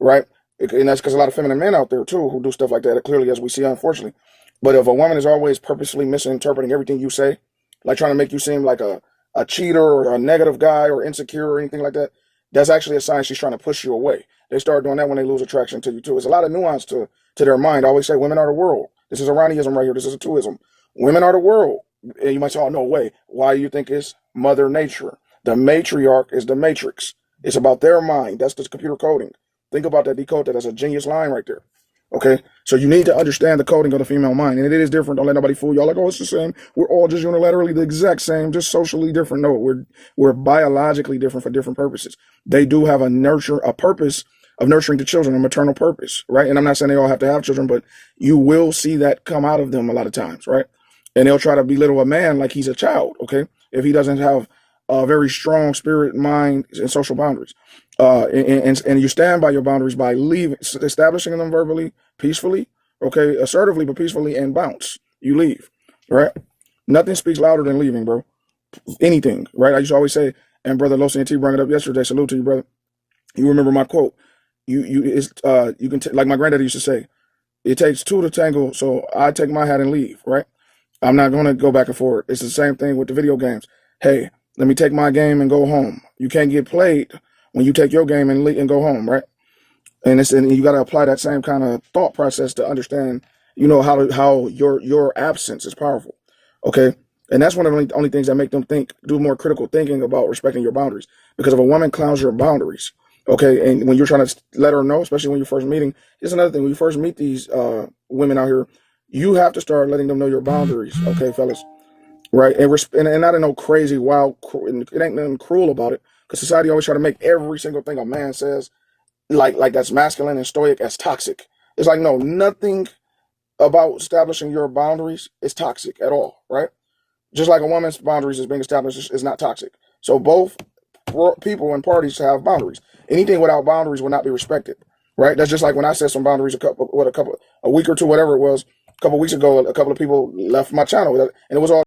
right? And that's because a lot of feminine men out there too who do stuff like that, clearly, as we see, unfortunately. But if a woman is always purposely misinterpreting everything you say, like trying to make you seem like a cheater or a negative guy or insecure or anything like that, that's actually a sign she's trying to push you away. They start doing that when they lose attraction to you too. There's a lot of nuance to their mind. I always say women are the world. This is a Ronnieism right here. This is a twoism. Women are the world. And you might say, oh, no way. Why do you think it's Mother Nature? The matriarch is the matrix. It's about their mind. That's the computer coding. Think about that, decode that. That's a genius line right there. Okay? So you need to understand the coding of the female mind. And it is different. Don't let nobody fool y'all like, oh, it's the same. We're all just unilaterally the exact same, just socially different. No, we're biologically different for different purposes. They do have a purpose of nurturing the children, a maternal purpose, right? And I'm not saying they all have to have children, but you will see that come out of them a lot of times, right? And they'll try to belittle a man like he's a child, okay? If he doesn't have a very strong spirit, mind, and social boundaries. And you stand by your boundaries by establishing them verbally, peacefully, okay? Assertively, but peacefully, and bounce. You leave, right? Nothing speaks louder than leaving, bro. Anything, right? I used to always say, and Brother Lo T brought it up yesterday, salute to you, brother. You remember my quote. You can like my granddaddy used to say, it takes two to tango, so I take my hat and leave, right? I'm not going to go back and forth. It's the same thing with the video games. Hey, let me take my game and go home. You can't get played when you take your game and go home, right? And you got to apply that same kind of thought process to understand, how your absence is powerful, okay? And that's one of the only things that make them do more critical thinking about respecting your boundaries. Because if a woman clowns your boundaries, okay, and when you're trying to let her know, especially when you're first meeting, here's another thing. When you first meet these women out here, you have to start letting them know your boundaries, okay, fellas, right? And not in no crazy, wild, it ain't nothing cruel about it, because society always try to make every single thing a man says like that's masculine and stoic as toxic. It's like, no, nothing about establishing your boundaries is toxic at all, right? Just like a woman's boundaries is being established is not toxic. So both people and parties have boundaries. Anything without boundaries will not be respected, right? That's just like when I set some boundaries a week or two, whatever it was, a couple of weeks ago, a couple of people left my channel, and it was all